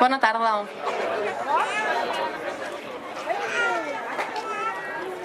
Bona tarda.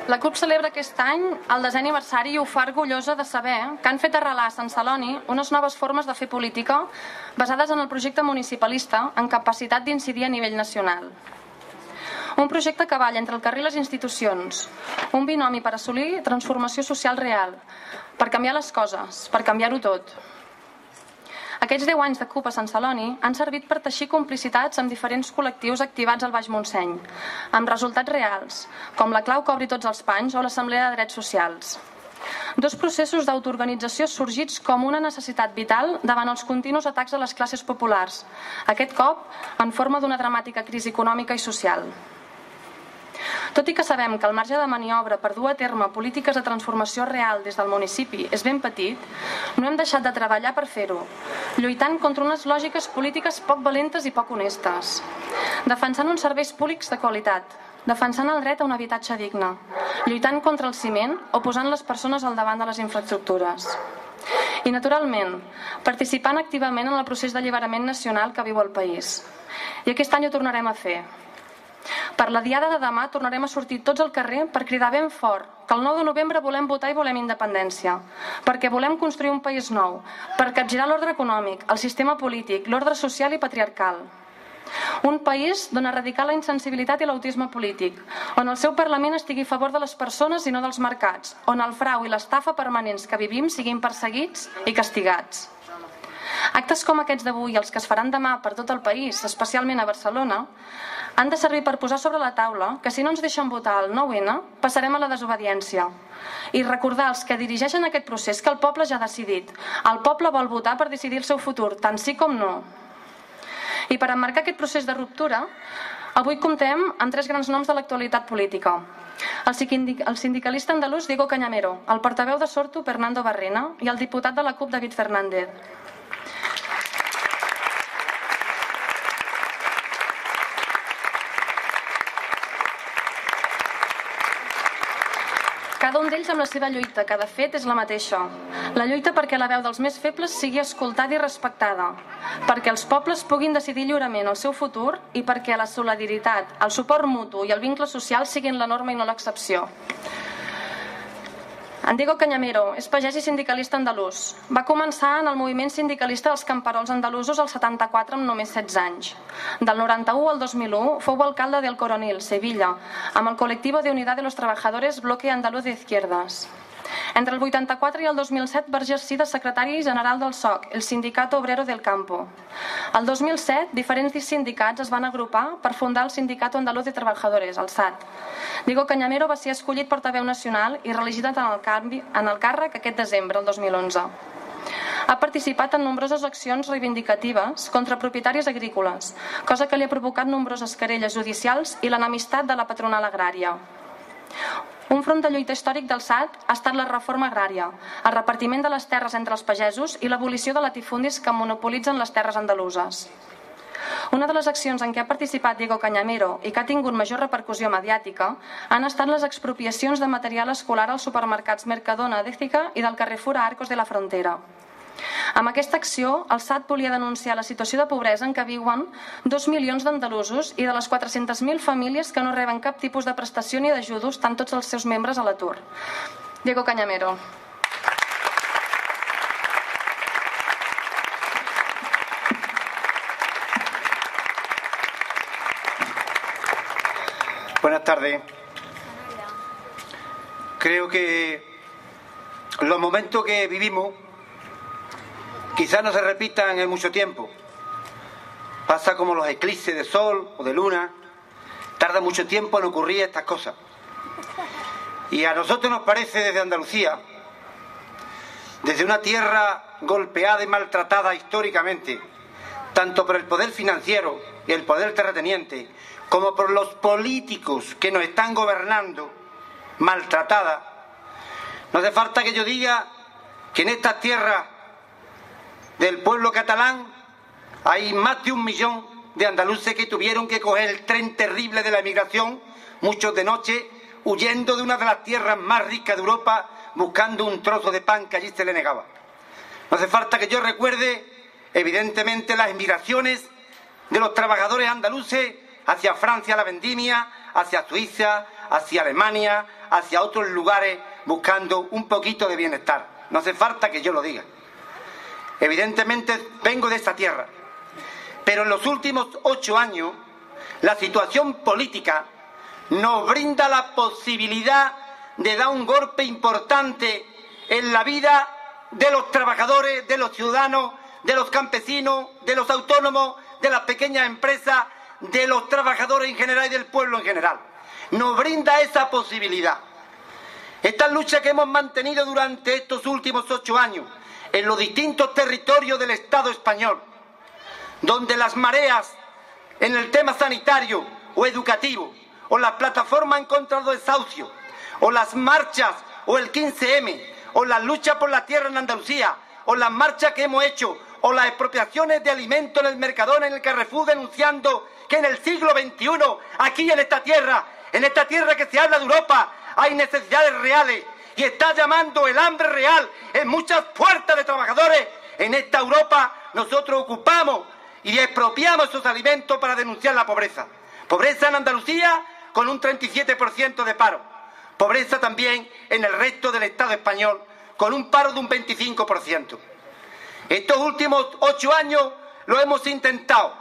La CUP celebra aquest any el 10è aniversari i ho fa orgullosa de saber que han fet arrelar a Sant Celoni unes noves formes de fer política basades en el projecte municipalista amb capacitat d'incidir a nivell nacional. Un projecte que balla entre el carrer i les institucions, un binomi per assolir transformació social real, per canviar les coses, per canviar-ho tot. Aquests 10 anys de CUP a Sant Celoni han servit per teixir complicitats amb diferents col·lectius activats al Baix Montseny, amb resultats reals, com la clau que obri tots els panys o l'Assemblea de Drets Socials. Dos processos d'autoorganització sorgits com una necessitat vital davant els continus atacs a les classes populars, aquest cop en forma d'una dramàtica crisi econòmica i social. Tot i que sabem que el marge de maniobra per dur a terme polítiques de transformació real des del municipi és ben petit, no hem deixat de treballar per fer-ho, lluitant contra unes lògiques polítiques poc valentes i poc honestes, defensant uns serveis públics de qualitat, defensant el dret a un habitatge digne, lluitant contra el ciment o posant les persones al davant de les infraestructures. I, naturalment, participant activament en el procés d'alliberament nacional que viu el país. I aquest any ho tornarem a fer. Per la diada de demà tornarem a sortir tots al carrer per cridar ben fort que el 9 de novembre volem votar i volem independència, perquè volem construir un país nou, per capgirar l'ordre econòmic, el sistema polític, l'ordre social i patriarcal. Un país d'on erradicar la insensibilitat i l'autisme polític, on el seu Parlament estigui a favor de les persones i no dels mercats, on el frau i l'estafa permanents que vivim siguin perseguits i castigats. Actes com aquests d'avui i els que es faran demà per tot el país, especialment a Barcelona, han de servir per posar sobre la taula que si no ens deixen votar el 9-N, passarem a la desobediència. I recordar als que dirigeixen aquest procés que el poble ja ha decidit. El poble vol votar per decidir el seu futur, tant sí com no. I per emmarcar aquest procés de ruptura, avui comptem amb 3 grans noms de l'actualitat política. El sindicalista andalús Diego Cañamero, el portaveu de Sortu Fernando Barrena i el diputat de la CUP David Fernández. Cada un d'ells amb la seva lluita, que de fet és la mateixa. La lluita perquè la veu dels més febles sigui escoltada i respectada, perquè els pobles puguin decidir lliurement el seu futur i perquè la solidaritat, el suport mutu i el vincle social siguin la norma i no l'excepció. En Diego Cañamero és pagès i sindicalista andalús. Va començar en el moviment sindicalista dels camperols andalusos al 74 amb només 16 anys. Del 91 al 2001 fou alcalde del Coronil, Sevilla, amb el col·lectiu de Unidad de los Trabajadores Bloque Andaluz de Izquierdas. Entre el 84 i el 2007 va exercir de secretari general del SOC, el Sindicato Obrero del Campo. El 2007, diferents sindicats es van agrupar per fundar el Sindicato Andaluz de Trabajadores, el SAT. Diego Cañamero va ser escollit portaveu nacional i reelegit en el càrrec aquest desembre, el 2011. Ha participat en nombroses accions reivindicatives contra propietaris agrícoles, cosa que li ha provocat nombroses querelles judicials i l'enemistat de la patronal agrària. Un front de lluita històric del SAT ha estat la reforma agrària, el repartiment de les terres entre els pagesos i l'abolició de latifundis que monopolitzen les terres andaluses. Una de les accions en què ha participat Diego Cañamero i que ha tingut major repercussió mediàtica han estat les expropiacions de material escolar als supermercats Mercadona d'Écija i del Carrefour a Arcos de la Frontera. Amb aquesta acció, el SAT volia denunciar la situació de pobresa en què viuen 2 milions d'andalusos i de les 400.000 famílies que no reben cap tipus de prestació ni d'ajudos, tant tots els seus membres a l'atur. Diego Cañamero. Buenas tardes. Creo que los momentos que vivimos quizás no se repitan en mucho tiempo. Pasa como los eclipses de sol o de luna. Tarda mucho tiempo en ocurrir estas cosas. Y a nosotros nos parece desde Andalucía, desde una tierra golpeada y maltratada históricamente, tanto por el poder financiero y el poder terrateniente, como por los políticos que nos están gobernando, maltratada. No hace falta que yo diga que en estas tierras del pueblo catalán hay más de 1 millón de andaluces que tuvieron que coger el tren terrible de la emigración, muchos de noche, huyendo de una de las tierras más ricas de Europa, buscando un trozo de pan que allí se le negaba. No hace falta que yo recuerde, evidentemente, las emigraciones de los trabajadores andaluces hacia Francia la vendimia, hacia Suiza, hacia Alemania, hacia otros lugares, buscando un poquito de bienestar. No hace falta que yo lo diga. Evidentemente vengo de esa tierra, pero en los últimos 8 años la situación política nos brinda la posibilidad de dar un golpe importante en la vida de los trabajadores, de los ciudadanos, de los campesinos, de los autónomos, de las pequeñas empresas, de los trabajadores en general y del pueblo en general. Nos brinda esa posibilidad. Esta lucha que hemos mantenido durante estos últimos 8 años en los distintos territorios del Estado español, donde las mareas en el tema sanitario o educativo, o las plataformas en contra de los desahucios, o las marchas, o el 15M, o la lucha por la tierra en Andalucía, o las marchas que hemos hecho, o las expropiaciones de alimentos en el Mercadona, en el Carrefour, denunciando que en el siglo XXI, aquí en esta tierra que se habla de Europa, hay necesidades reales y está llamando el hambre real en muchas puertas de trabajadores. En esta Europa nosotros ocupamos y expropiamos esos alimentos para denunciar la pobreza. Pobreza en Andalucía con un 37% de paro. Pobreza también en el resto del Estado español con un paro de un 25%. Estos últimos 8 años lo hemos intentado.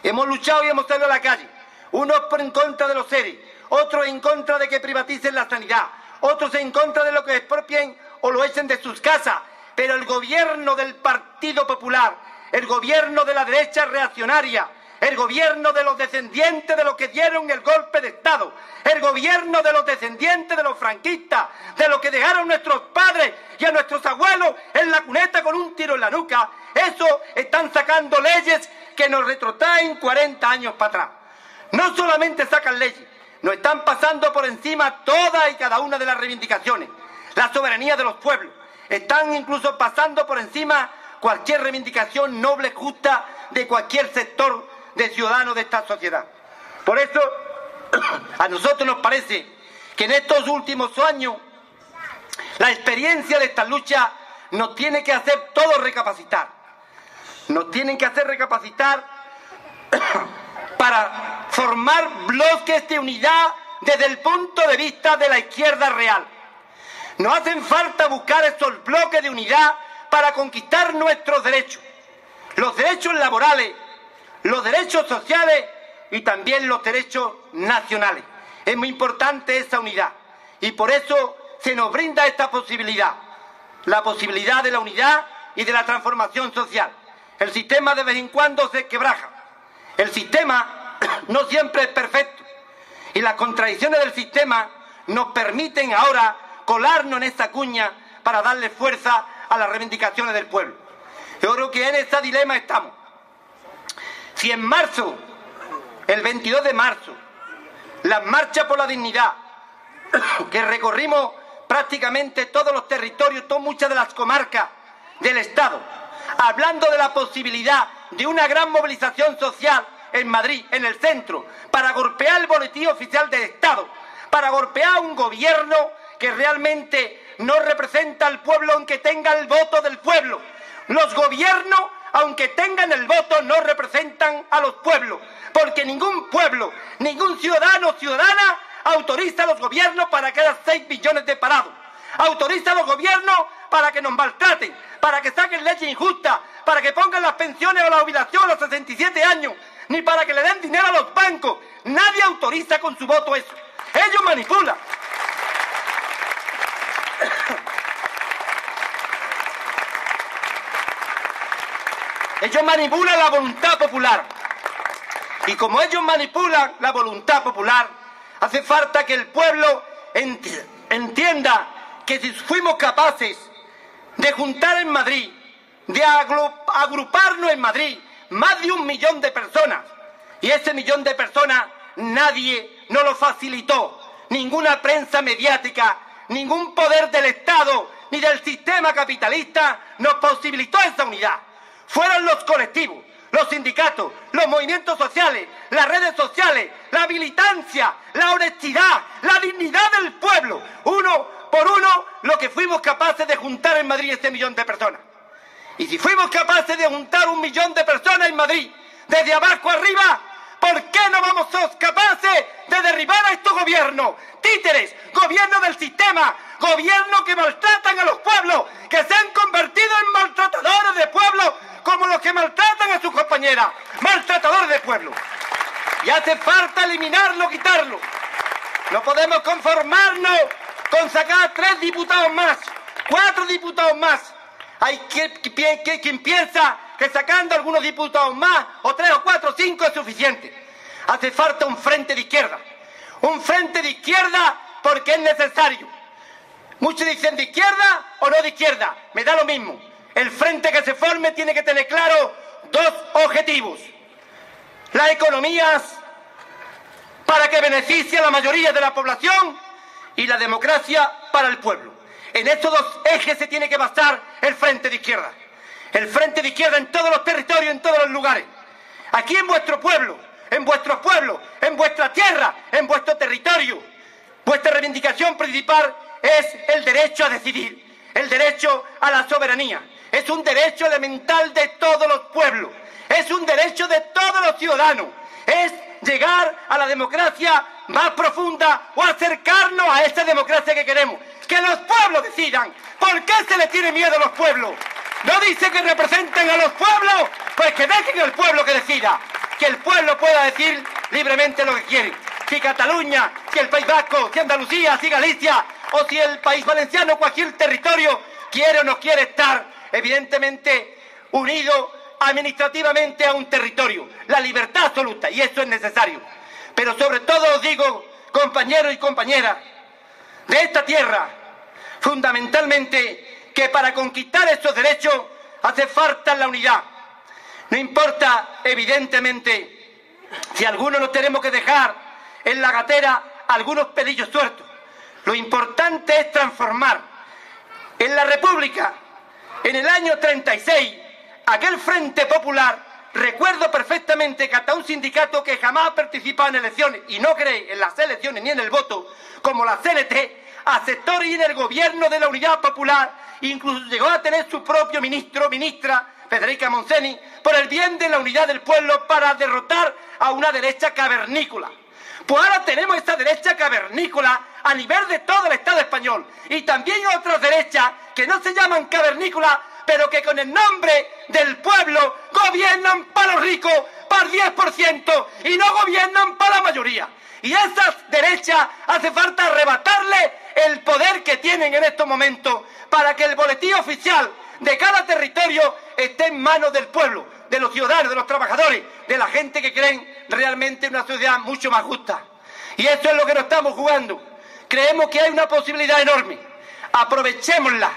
Hemos luchado y hemos salido a la calle. Unos en contra de los ERE, otros en contra de que privaticen la sanidad, otros en contra de lo que expropien o lo echen de sus casas. Pero el gobierno del Partido Popular, el gobierno de la derecha reaccionaria, el gobierno de los descendientes de los que dieron el golpe de Estado, el gobierno de los descendientes de los franquistas, de los que dejaron nuestros padres y a nuestros abuelos en la cuneta con un tiro en la nuca, eso están sacando leyes que nos retrotraen 40 años para atrás. No solamente sacan leyes, nos están pasando por encima todas y cada una de las reivindicaciones, la soberanía de los pueblos, están incluso pasando por encima cualquier reivindicación noble, justa de cualquier sector de ciudadanos de esta sociedad. Por eso, a nosotros nos parece que en estos últimos años la experiencia de esta lucha nos tiene que hacer todos recapacitar. Nos tienen que hacer recapacitar para formar bloques de unidad desde el punto de vista de la izquierda real. Nos hacen falta buscar estos bloques de unidad para conquistar nuestros derechos, los derechos laborales, los derechos sociales y también los derechos nacionales. Es muy importante esa unidad y por eso se nos brinda esta posibilidad, la posibilidad de la unidad y de la transformación social. El sistema de vez en cuando se quebraja, el sistema no siempre es perfecto y las contradicciones del sistema nos permiten ahora colarnos en esta cuña para darle fuerza a las reivindicaciones del pueblo. Yo creo que en este dilema estamos. Si en marzo, el 22 de marzo, las marchas por la dignidad, que recorrimos prácticamente todos los territorios, muchas de las comarcas del Estado, hablando de la posibilidad de una gran movilización social en Madrid, en el centro, para golpear el boletín oficial del Estado, para golpear a un gobierno que realmente no representa al pueblo aunque tenga el voto del pueblo. Los gobiernos, aunque tengan el voto, no representan a los pueblos, porque ningún pueblo, ningún ciudadano o ciudadana autoriza a los gobiernos para que haya 6 millones de parados, autoriza a los gobiernos para que nos maltraten, para que saquen leyes injustas, para que pongan las pensiones o la jubilación a los 67 años, ni para que le den dinero a los bancos. Nadie autoriza con su voto eso. Ellos manipulan. Ellos manipulan la voluntad popular. Y como ellos manipulan la voluntad popular, hace falta que el pueblo entienda que si fuimos capaces de juntar en Madrid, de agruparnos en Madrid, más de 1 millón de personas, y ese 1 millón de personas nadie nos lo facilitó, ninguna prensa mediática, ningún poder del Estado ni del sistema capitalista nos posibilitó esa unidad. Fueron los colectivos, los sindicatos, los movimientos sociales, las redes sociales, la militancia, la honestidad, la dignidad del pueblo, uno por uno, lo que fuimos capaces de juntar en Madrid ese 1 millón de personas. Y si fuimos capaces de juntar 1 millón de personas en Madrid, desde abajo arriba, ¿por qué no vamos a ser capaces de derribar a estos gobiernos? Títeres, gobiernos del sistema, gobiernos que maltratan a los pueblos, que se han convertido en maltratadores de pueblos, como los que maltratan a sus compañeras, maltratadores de pueblos. Y hace falta eliminarlo, quitarlo. No podemos conformarnos con sacar 3 diputados más, 4 diputados más. Hay quien piensa que sacando algunos diputados más, o 3 o 4 o 5 es suficiente. Hace falta un frente de izquierda. Un frente de izquierda porque es necesario. Muchos dicen de izquierda o no de izquierda. Me da lo mismo. El frente que se forme tiene que tener claro 2 objetivos. Las economías para que beneficie a la mayoría de la población y la democracia para el pueblo. En estos 2 ejes se tiene que basar el frente de izquierda. El frente de izquierda en todos los territorios, en todos los lugares. Aquí en vuestro pueblo, en vuestros pueblos, en vuestra tierra, en vuestro territorio. Vuestra reivindicación principal es el derecho a decidir, el derecho a la soberanía. Es un derecho elemental de todos los pueblos, es un derecho de todos los ciudadanos. Es llegar a la democracia más profunda o acercarnos a esa democracia que queremos. Que los pueblos decidan. ¿Por qué se les tiene miedo a los pueblos? ¿No dice que representen a los pueblos? Pues que dejen al pueblo que decida. Que el pueblo pueda decir libremente lo que quiere. Si Cataluña, si el País Vasco, si Andalucía, si Galicia o si el País Valenciano, cualquier territorio quiere o no quiere estar evidentemente unido administrativamente a un territorio. La libertad absoluta, y eso es necesario. Pero sobre todo os digo, compañeros y compañeras de esta tierra, fundamentalmente que para conquistar esos derechos hace falta la unidad. No importa, evidentemente, si algunos nos tenemos que dejar en la gatera algunos pelillos sueltos. Lo importante es transformar. En la República, en el año 36, aquel Frente Popular, recuerdo perfectamente que hasta un sindicato que jamás ha participado en elecciones y no cree en las elecciones ni en el voto, como la CNT, aceptó ir en el gobierno de la Unidad Popular, incluso llegó a tener su propio ministra, Federica Montseny, por el bien de la unidad del pueblo para derrotar a una derecha cavernícola. Pues ahora tenemos esta derecha cavernícola a nivel de todo el Estado español y también otras derechas que no se llaman cavernícolas, pero que con el nombre del pueblo gobiernan para los ricos, para el 10% y no gobiernan para la mayoría. Y a esas derechas hace falta arrebatarle el poder que tienen en estos momentos para que el boletín oficial de cada territorio esté en manos del pueblo, de los ciudadanos, de los trabajadores, de la gente que creen realmente en una sociedad mucho más justa. Y eso es lo que nos estamos jugando. Creemos que hay una posibilidad enorme. Aprovechémosla.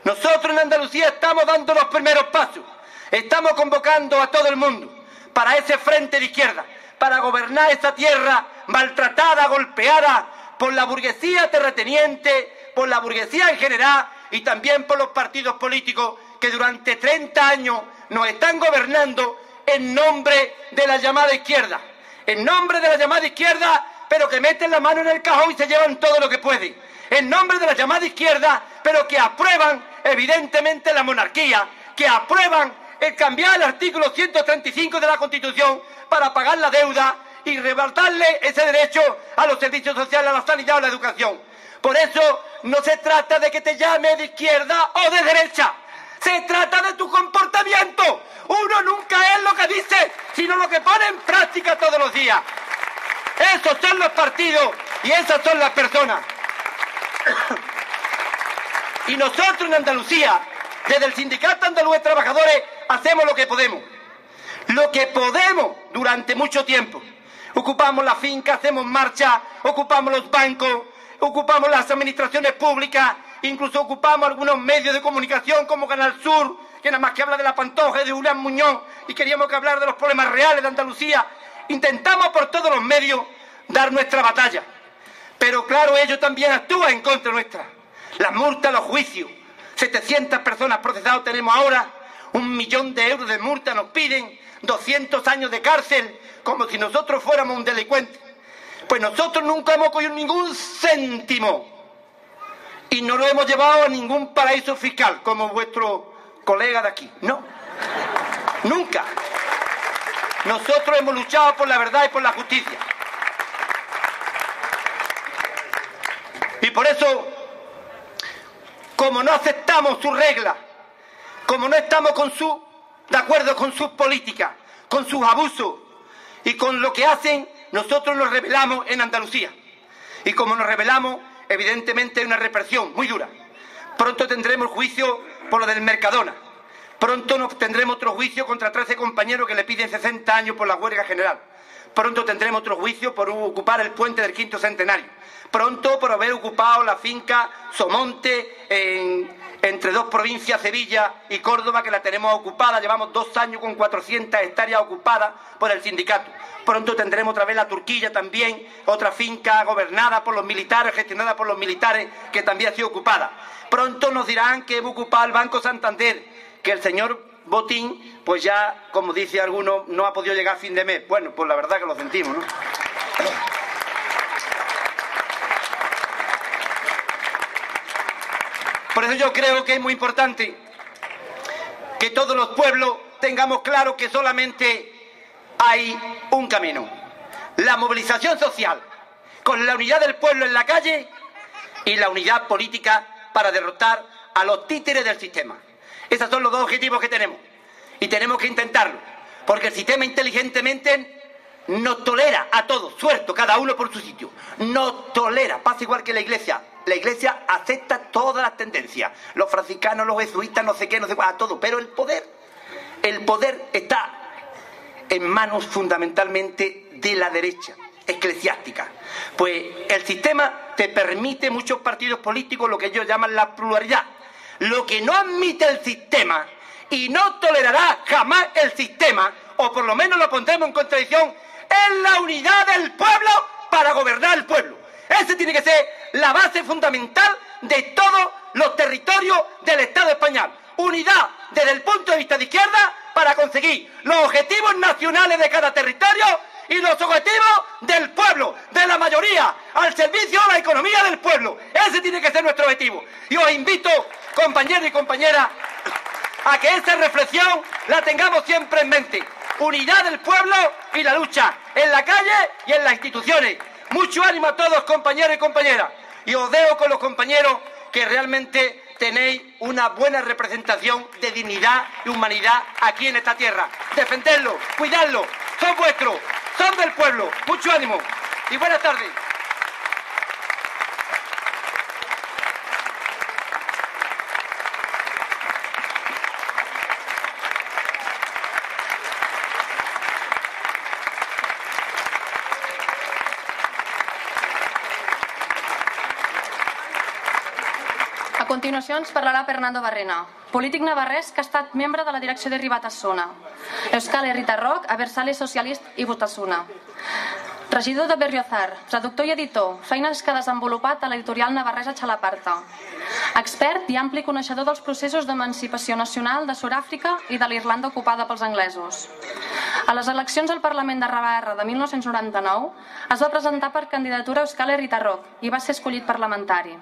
Nosotros en Andalucía estamos dando los primeros pasos. Estamos convocando a todo el mundo para ese frente de izquierda, para gobernar esta tierra maltratada, golpeada por la burguesía terrateniente, por la burguesía en general y también por los partidos políticos que durante 30 años nos están gobernando en nombre de la llamada izquierda. En nombre de la llamada izquierda, pero que meten la mano en el cajón y se llevan todo lo que pueden. En nombre de la llamada izquierda, pero que aprueban evidentemente la monarquía, que aprueban el cambiar el artículo 135 de la Constitución para pagar la deuda y rebatarle ese derecho a los servicios sociales, a la sanidad o a la educación. Por eso no se trata de que te llame de izquierda o de derecha. Se trata de tu comportamiento. Uno nunca es lo que dice, sino lo que pone en práctica todos los días. Esos son los partidos y esas son las personas. Y nosotros en Andalucía, desde el Sindicato Andaluz de Trabajadores, hacemos lo que podemos. Lo que podemos durante mucho tiempo. Ocupamos la finca, hacemos marcha, ocupamos los bancos, ocupamos las administraciones públicas, incluso ocupamos algunos medios de comunicación como Canal Sur, que nada más que habla de la Pantoja y de Julián Muñoz, y queríamos que hablar de los problemas reales de Andalucía. Intentamos por todos los medios dar nuestra batalla. Pero claro, ellos también actúan en contra nuestra. Las multas, los juicios. 700 personas procesadas tenemos ahora. 1 millón de euros de multa nos piden. 200 años de cárcel, como si nosotros fuéramos un delincuente. Pues nosotros nunca hemos cogido ningún céntimo. Y no lo hemos llevado a ningún paraíso fiscal, como vuestro colega de aquí. No. Nunca. Nosotros hemos luchado por la verdad y por la justicia. Y por eso, como no aceptamos sus reglas, como no estamos de acuerdo con sus políticas, con sus abusos y con lo que hacen, nosotros nos rebelamos en Andalucía. Y como nos rebelamos, evidentemente hay una represión muy dura. Pronto tendremos juicio por lo del Mercadona. Pronto tendremos otro juicio contra 13 compañeros que le piden 60 años por la huelga general. Pronto tendremos otro juicio por ocupar el puente del 5º centenario. Pronto por haber ocupado la finca Somonte entre dos provincias, Sevilla y Córdoba, que la tenemos ocupada. Llevamos 2 años con 400 hectáreas ocupadas por el sindicato. Pronto tendremos otra vez la Turquilla también, otra finca gobernada por los militares, gestionada por los militares, que también ha sido ocupada. Pronto nos dirán que hemos ocupado el Banco Santander, que el señor Botín, pues ya, como dice alguno, no ha podido llegar a fin de mes. Bueno, pues la verdad que lo sentimos, ¿no? Por eso yo creo que es muy importante que todos los pueblos tengamos claro que solamente hay un camino: la movilización social, con la unidad del pueblo en la calle y la unidad política para derrotar a los títeres del sistema. Esos son los 2 objetivos que tenemos y tenemos que intentarlo, porque el sistema inteligentemente nos tolera a todos, suelto, cada uno por su sitio. Nos tolera, pasa igual que la Iglesia. La Iglesia acepta todas las tendencias, los franciscanos, los jesuitas, no sé qué, a todo, pero el poder está en manos fundamentalmente de la derecha eclesiástica. Pues el sistema te permite muchos partidos políticos, lo que ellos llaman la pluralidad. Lo que no admite el sistema, y no tolerará jamás el sistema, o por lo menos lo pondremos en contradicción, es la unidad del pueblo para gobernar el pueblo. Esa tiene que ser la base fundamental de todos los territorios del Estado español. Unidad desde el punto de vista de izquierda para conseguir los objetivos nacionales de cada territorio y los objetivos del pueblo, de la mayoría, al servicio de la economía del pueblo. Ese tiene que ser nuestro objetivo. Y os invito, compañeros y compañeras, a que esa reflexión la tengamos siempre en mente. Unidad del pueblo y la lucha en la calle y en las instituciones. Mucho ánimo a todos, compañeros y compañeras. Y os dejo con los compañeros que realmente tenéis una buena representación de dignidad y humanidad aquí en esta tierra. Defenderlo, cuidarlo, son vuestros, son del pueblo. Mucho ánimo y buenas tardes. A continuació ens parlarà Fernando Barrena, polític navarrès que ha estat membre de la direcció de Ribatasuna, Euskal Herritarrok, Abertzale Socialist i Batasuna. Regidor de Berriozar, traductor i editor, feines que ha desenvolupat a l'editorial navarresa Xalaparta. Expert i ampli coneixedor dels processos d'emancipació nacional de Sud-àfrica i de l'Irlanda ocupada pels anglesos. A les eleccions al Parlament de Navarra de 1999 es va presentar per candidatura a Euskal Herritarrok i va ser escollit parlamentari.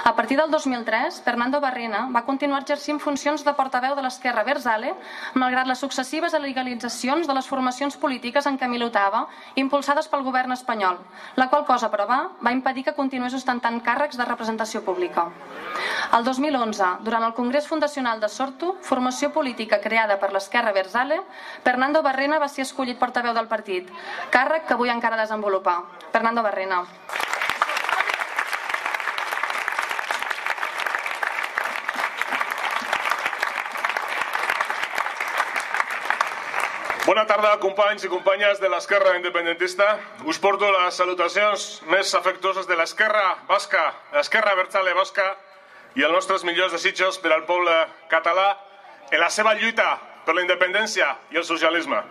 A partir del 2003, Fernando Barrena va continuar exercint funcions de portaveu de l'Esquerra Abertzale, malgrat les successives legalitzacions de les formacions polítiques en què militava, impulsades pel govern espanyol, la qual cosa, però, va impedir que continués ostentant càrrecs de representació pública. El 2011, durant el Congrés Fundacional de Sortu, formació política creada per l'Esquerra Abertzale, Fernando Barrena va ser escollit portaveu del partit, càrrec que avui encara desenvolupa. Fernando Barrena. Bona tarda, companys i companyes de l'Esquerra Independentista. Us porto les salutacions més afectuoses de l'Esquerra Basca, l'Esquerra Abertzale Basca, i els nostres millors desitjos per al poble català en la seva lluita per la independència i el socialisme.